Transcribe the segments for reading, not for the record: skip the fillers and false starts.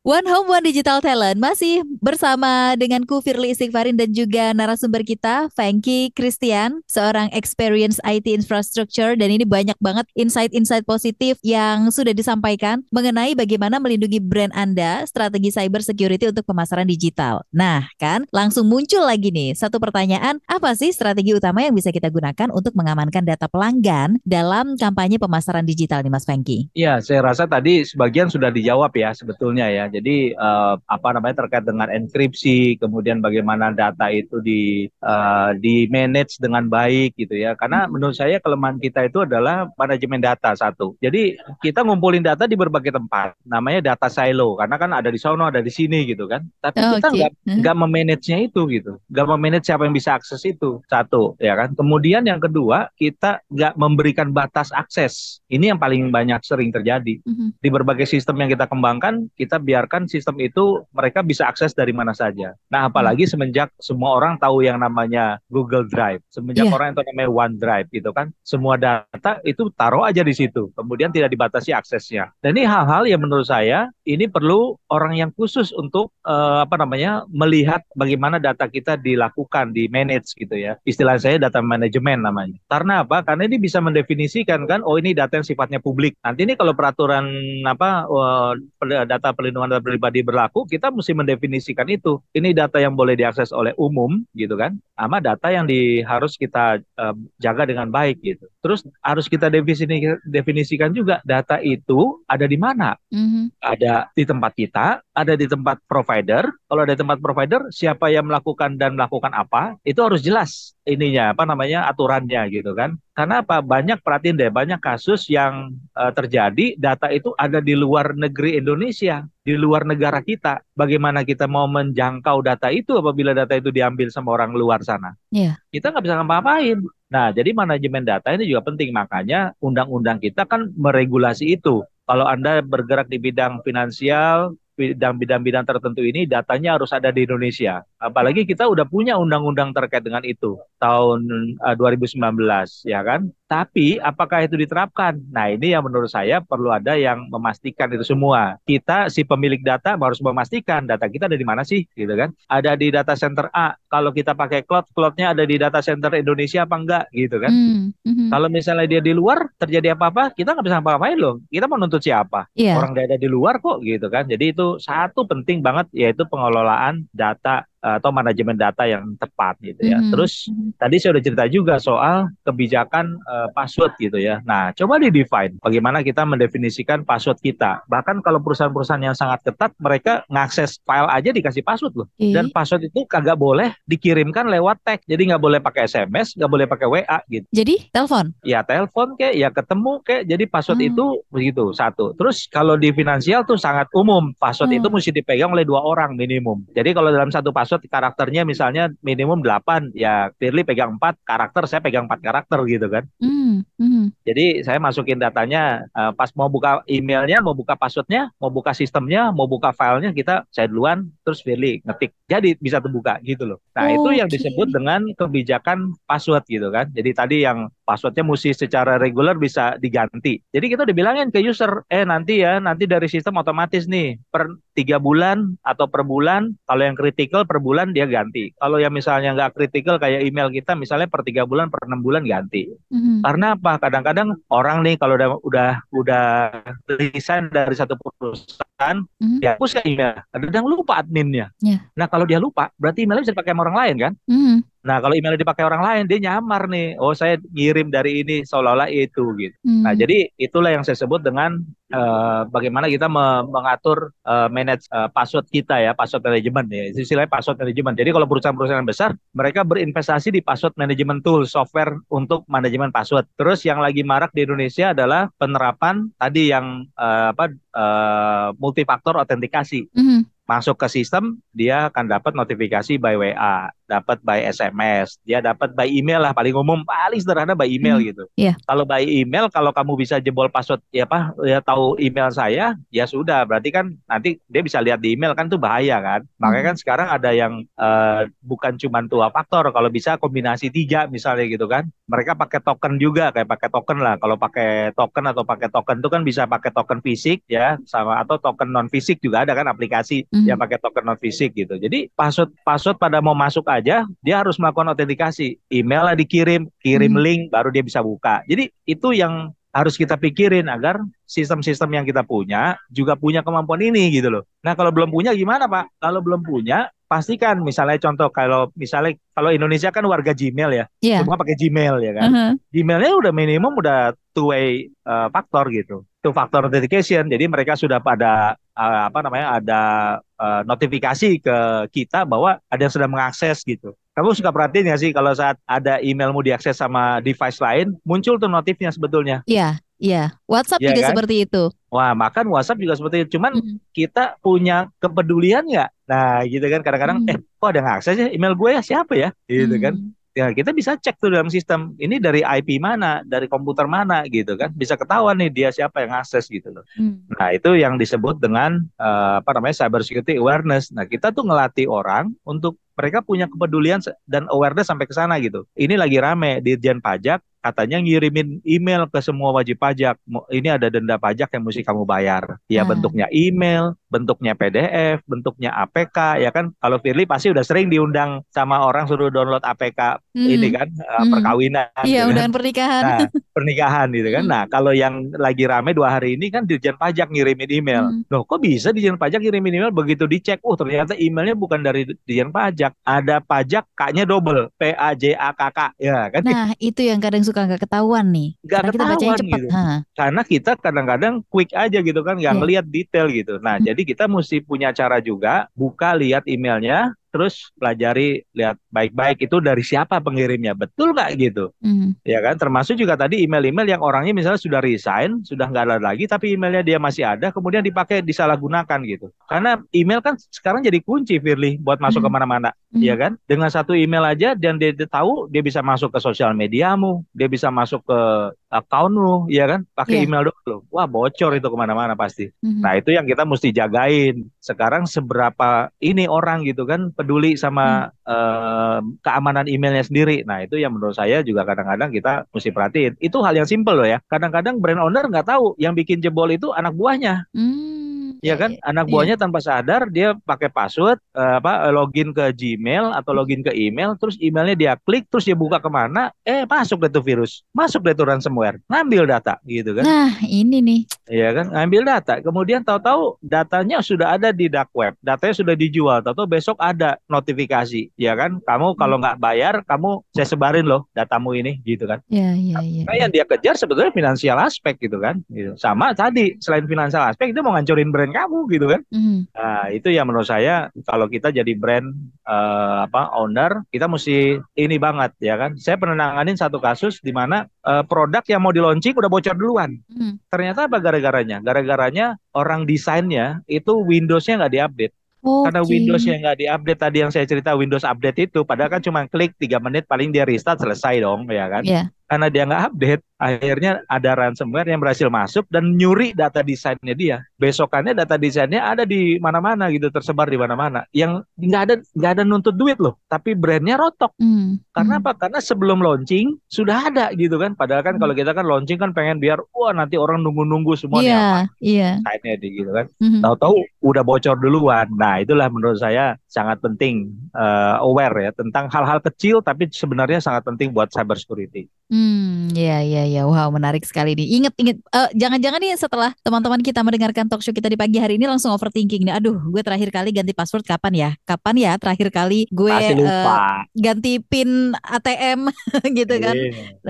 One Home One Digital Talent masih bersama denganku Firly Istighfarin dan juga narasumber kita Frankie Christian, seorang experience IT infrastructure, dan ini banyak banget insight-insight positif yang sudah disampaikan mengenai bagaimana melindungi brand Anda, strategi cyber security untuk pemasaran digital. Nah, kan langsung muncul lagi nih satu pertanyaan, apa sih strategi utama yang bisa kita gunakan untuk mengamankan data pelanggan dalam kampanye pemasaran digital nih Mas Frankie? Ya, saya rasa tadi sebagian sudah dijawab ya sebetulnya ya. Jadi apa namanya terkait dengan enkripsi, kemudian bagaimana data itu di manage dengan baik gitu ya. Karena menurut saya kelemahan kita itu adalah manajemen data satu. Jadi kita ngumpulin data di berbagai tempat, namanya data silo. Karena kan ada di sono, ada di sini gitu kan. Tapi kita Oke. nggak memanage-nya itu gitu, nggak memanage siapa yang bisa akses itu satu ya kan. Kemudian yang kedua kita nggak memberikan batas akses. Ini yang paling banyak sering terjadi. Mhm. Di berbagai sistem yang kita kembangkan, kita biarkan sistem itu mereka bisa akses dari mana saja. Nah, Hmm. apalagi semenjak semua orang tahu yang namanya Google Drive, semenjak Iya. orang yang tahu namanya OneDrive gitu kan, semua data itu taruh aja di situ, kemudian tidak dibatasi aksesnya. Dan ini hal-hal yang menurut saya ini perlu orang yang khusus untuk apa namanya melihat bagaimana data kita dilakukan, di manage gitu ya. Istilah saya data manajemen namanya. Karena apa? Karena ini bisa mendefinisikan kan, oh ini data yang sifatnya publik. Nanti ini kalau peraturan apa data perlindungan data pribadi berlaku, kita mesti mendefinisikan itu. Ini data yang boleh diakses oleh umum gitu kan, sama data yang harus kita jaga dengan baik gitu. Terus harus kita definisikan juga data itu ada di mana. Mhm. Ada di tempat kita, ada di tempat provider. Kalau ada di tempat provider, siapa yang melakukan dan melakukan apa, itu harus jelas ininya, apa namanya, aturannya gitu kan. Karena apa? Banyak perhatiin deh, banyak kasus yang terjadi, data itu ada di luar negeri Indonesia, di luar negara kita. Bagaimana kita mau menjangkau data itu apabila data itu diambil sama orang luar sana? Iya. Kita nggak bisa ngapa-ngapain. Nah, jadi manajemen data ini juga penting. Makanya undang-undang kita kan meregulasi itu. Kalau Anda bergerak di bidang finansial, bidang-bidang tertentu ini, datanya harus ada di Indonesia. Apalagi kita udah punya undang-undang terkait dengan itu tahun 2019, ya kan? Tapi apakah itu diterapkan? Nah, ini yang menurut saya perlu ada yang memastikan itu semua. Kita si pemilik data harus memastikan data kita ada di mana sih, gitu kan? Ada di data center A. Kalau kita pakai cloud, cloudnya ada di data center Indonesia apa enggak, gitu kan? Hmm. Mhm. Kalau misalnya dia di luar terjadi apa-apa, kita nggak bisa ngapa-ngapain loh. Kita mau nuntut siapa? Iya. Orang dia ada di luar kok gitu kan. Jadi itu satu penting banget yaitu pengelolaan data atau manajemen data yang tepat gitu ya. Mhm. Terus Mhm. tadi saya udah cerita juga soal kebijakan password gitu ya. Nah, coba di-define bagaimana kita mendefinisikan password kita. Bahkan kalau perusahaan-perusahaan yang sangat ketat, mereka ngakses file aja dikasih password loh. Dan Oke. password itu kagak boleh dikirimkan lewat teks. Jadi nggak boleh pakai SMS, nggak boleh pakai WA gitu. Jadi telepon. Ya telepon kek, ya ketemu kek. Jadi password Oh. itu begitu satu. Terus kalau di finansial tuh sangat umum. Password itu Oh. mesti dipegang oleh dua orang minimum. Jadi kalau dalam satu password karakternya misalnya minimum 8, ya Firly pegang 4 karakter, saya pegang 4 karakter gitu kan. Hmm. Mhm. Jadi saya masukin datanya pas mau buka emailnya, mau buka passwordnya, mau buka sistemnya, mau buka filenya kita saya duluan, terus Firly ngetik. Jadi bisa terbuka gitu loh. Nah itu yang Oke. disebut dengan kebijakan password gitu kan. Jadi tadi yang passwordnya mesti secara reguler bisa diganti. Jadi kita dibilangin ke user, nanti dari sistem otomatis nih per 3 bulan atau per bulan. Kalau yang critical per bulan dia ganti. Kalau yang misalnya nggak critical kayak email kita misalnya per 3 bulan, per 6 bulan ganti. Mhm. Karena apa? Kadang-kadang orang nih kalau udah resign dari satu perusahaan, Mhm. dia hapus email. Kadang lupa adminnya. Ya. Nah kalau dia lupa, berarti emailnya bisa dipakai sama orang lain kan? Mhm. Nah, kalau emailnya dipakai orang lain, dia nyamar nih. Oh, saya ngirim dari ini, seolah-olah itu gitu. Nah, Hmm. jadi itulah yang saya sebut dengan bagaimana kita mengatur manage password kita ya, password management ya. Itu istilahnya password management. Jadi kalau perusahaan-perusahaan besar, mereka berinvestasi di password management tool, software untuk manajemen password. Terus yang lagi marak di Indonesia adalah penerapan tadi yang multifaktor autentikasi Mhm. masuk ke sistem, dia akan dapat notifikasi by WA. dapat by SMS, dia dapat by email lah, paling umum, paling sederhana by email gitu. Iya. Kalau by email, kalau kamu bisa jebol password, ya apa, ya tahu email saya, ya sudah, berarti kan nanti dia bisa lihat di email kan, tuh bahaya kan. Makanya kan sekarang ada yang bukan cuma 2 faktor, kalau bisa kombinasi 3 misalnya gitu kan. Mereka pakai token juga, kayak pakai token lah. Kalau pakai token atau pakai token itu kan bisa pakai token fisik ya, sama atau token non fisik juga ada kan aplikasi yang pakai token non fisik gitu. Jadi password pada mau masuk aja, dia harus melakukan autentikasi. Email lah dikirim, kirim link, baru dia bisa buka. Jadi itu yang harus kita pikirin agar sistem-sistem yang kita punya juga punya kemampuan ini gitu loh. Nah, kalau belum punya gimana, Pak? Kalau belum punya, pastikan misalnya contoh kalau Indonesia kan warga Gmail ya. Iya. Semua pakai Gmail ya kan. Gmailnya udah minimum udah two-way factor gitu. Two factor authentication. Jadi mereka sudah pada ada notifikasi ke kita bahwa ada yang sedang mengakses gitu. Kamu suka perhatiin nggak sih kalau saat ada emailmu diakses sama device lain, muncul tuh notifnya sebetulnya. Iya, iya. WhatsApp Iya juga kan? seperti itu. Wah, makan WhatsApp juga seperti itu. Cuman kita punya kepedulian nggak? Nah, gitu kan. Kadang-kadang, kok ada yang ngakses ya email gue ya? Siapa ya? Gitu kan. Ya, kita bisa cek tuh dalam sistem. Ini dari IP mana? Dari komputer mana? Gitu kan. Bisa ketahuan nih dia siapa yang akses gitu loh. Nah, itu yang disebut dengan cyber security awareness. Nah, kita tuh ngelatih orang untuk mereka punya kepedulian dan awareness sampai ke sana gitu. Ini lagi rame Dirjen Pajak katanya ngirimin email ke semua wajib pajak. Ini ada denda pajak yang mesti kamu bayar. Ya bentuknya email, bentuknya PDF, bentuknya APK, ya kan. Kalau Firly pasti udah sering diundang sama orang suruh download APK ini kan, perkawinan. Iya, gitu undangan kan. pernikahan. Nah, pernikahan gitu kan. Nah, kalau yang lagi rame 2 hari ini kan Dirjen Pajak ngirimin email. Loh, kok bisa Dirjen Pajak ngirimin email, begitu dicek, ternyata emailnya bukan dari Dirjen Pajak. Ada pajak, K-nya double, PAJAKK, ya kan. Nah, itu yang kadang suka nggak ketahuan nih. Nggak Karena kita bacanya ketahuan cepat. gitu. Karena kita kadang-kadang quick aja gitu kan, nggak ngelihat detail gitu. Nah, jadi kita mesti punya cara juga, buka, lihat emailnya, terus pelajari, lihat baik-baik itu dari siapa pengirimnya, betul nggak gitu. Ya kan, termasuk juga tadi email-email yang orangnya misalnya sudah resign, sudah nggak ada lagi, tapi emailnya dia masih ada, kemudian dipakai, disalahgunakan gitu. Karena email kan sekarang jadi kunci, Firly, buat masuk kemana-mana. Ya kan, dengan satu email aja dan dia tahu, dia bisa masuk ke sosial mediamu, dia bisa masuk ke accountmu, ya kan, pakai email dulu. Wah, bocor itu kemana-mana pasti. Nah, itu yang kita mesti jagain. Sekarang seberapa ini orang gitu kan peduli sama keamanan emailnya sendiri. Nah, itu yang menurut saya juga kadang-kadang kita mesti perhatiin. Itu hal yang simpel loh ya. Kadang-kadang brand owner nggak tahu yang bikin jebol itu anak buahnya. Ya kan, anak buahnya tanpa sadar dia pakai password, login ke Gmail atau login ke email, terus emailnya dia klik, terus dia buka kemana, masuk deh tuh virus, masuk deh tuh ransomware, ngambil data gitu kan. Nah, ini nih. Iya kan, ngambil data, kemudian tahu-tahu datanya sudah ada di dark web, datanya sudah dijual, tahu-tahu besok ada notifikasi, ya kan, kamu kalau nggak bayar, saya sebarin loh datamu ini, gitu kan. Nah, yang dia kejar sebetulnya finansial aspek gitu kan, gitu. Sama tadi, selain finansial aspek, dia mau ngancurin brand kamu gitu kan. Nah, itu yang menurut saya kalau kita jadi brand owner, kita mesti ini banget ya kan. Saya pernah nanganin satu kasus di mana produk yang mau di launching udah bocor duluan. Ternyata apa gara-garanya? Gara-garanya orang desainnya itu Windows-nya nggak diupdate. Karena Windows-nya nggak diupdate tadi yang saya cerita, Windows update itu, padahal kan cuma klik 3 menit paling dia restart selesai dong ya kan. Karena dia nggak update, akhirnya ada ransomware yang berhasil masuk dan nyuri data desainnya dia. Besokannya data desainnya ada di mana-mana gitu, tersebar di mana-mana. Yang nggak ada nuntut duit loh, tapi brandnya rotok. Karena apa? Karena sebelum launching sudah ada gitu kan. Padahal kan kalau kita kan launching kan pengen biar nanti orang nunggu-nunggu semuanya desainnya gitu kan. Tahu-tahu udah bocor duluan. Nah, itulah menurut saya sangat penting aware ya tentang hal-hal kecil tapi sebenarnya sangat penting buat cyber security. Ya. Wow, menarik sekali nih. Ingat, jangan-jangan nih setelah teman-teman kita mendengarkan talk show kita di pagi hari ini langsung overthinking nih. Aduh, gue terakhir kali ganti password kapan ya? Kapan ya terakhir kali gue ganti PIN ATM gitu kan?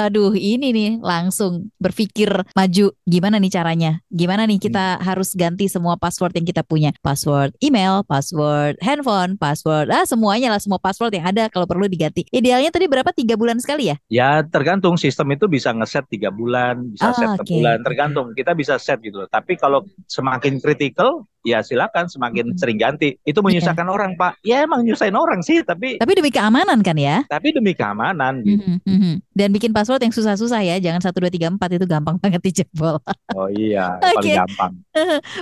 Aduh, ini nih langsung berpikir maju. Gimana nih caranya? Gimana nih kita harus ganti semua password yang kita punya? Password email, password handphone, password semuanya lah, semua password yang ada kalau perlu diganti. Idealnya tadi berapa? 3 bulan sekali ya? Ya tergantung, sistem itu bisa ngeset 3 bulan, bisa set sebulan, tergantung. Kita bisa set gitu loh. Tapi kalau semakin kritikal, ya silakan semakin Mm-mm. sering ganti. Itu Iya. menyusahkan orang, Pak. Ya emang nyusahin orang sih, tapi Tapi demi keamanan kan ya? demi keamanan gitu. Mhm, mhm. Dan bikin password yang susah-susah ya, jangan 1234 itu gampang banget dijebol. Oh iya, paling Oke, gampang.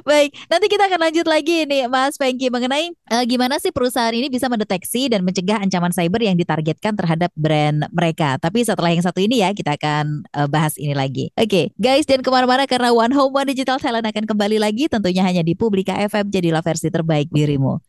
baik. Nanti kita akan lanjut lagi nih, Mas Pengki, mengenai gimana sih perusahaan ini bisa mendeteksi dan mencegah ancaman cyber yang ditargetkan terhadap brand mereka. Tapi setelah yang satu ini ya, kita akan bahas ini lagi. Oke, guys, dan kemana-mana karena One Home One Digital Talent akan kembali lagi, tentunya hanya di Publika FM, jadilah versi terbaik dirimu.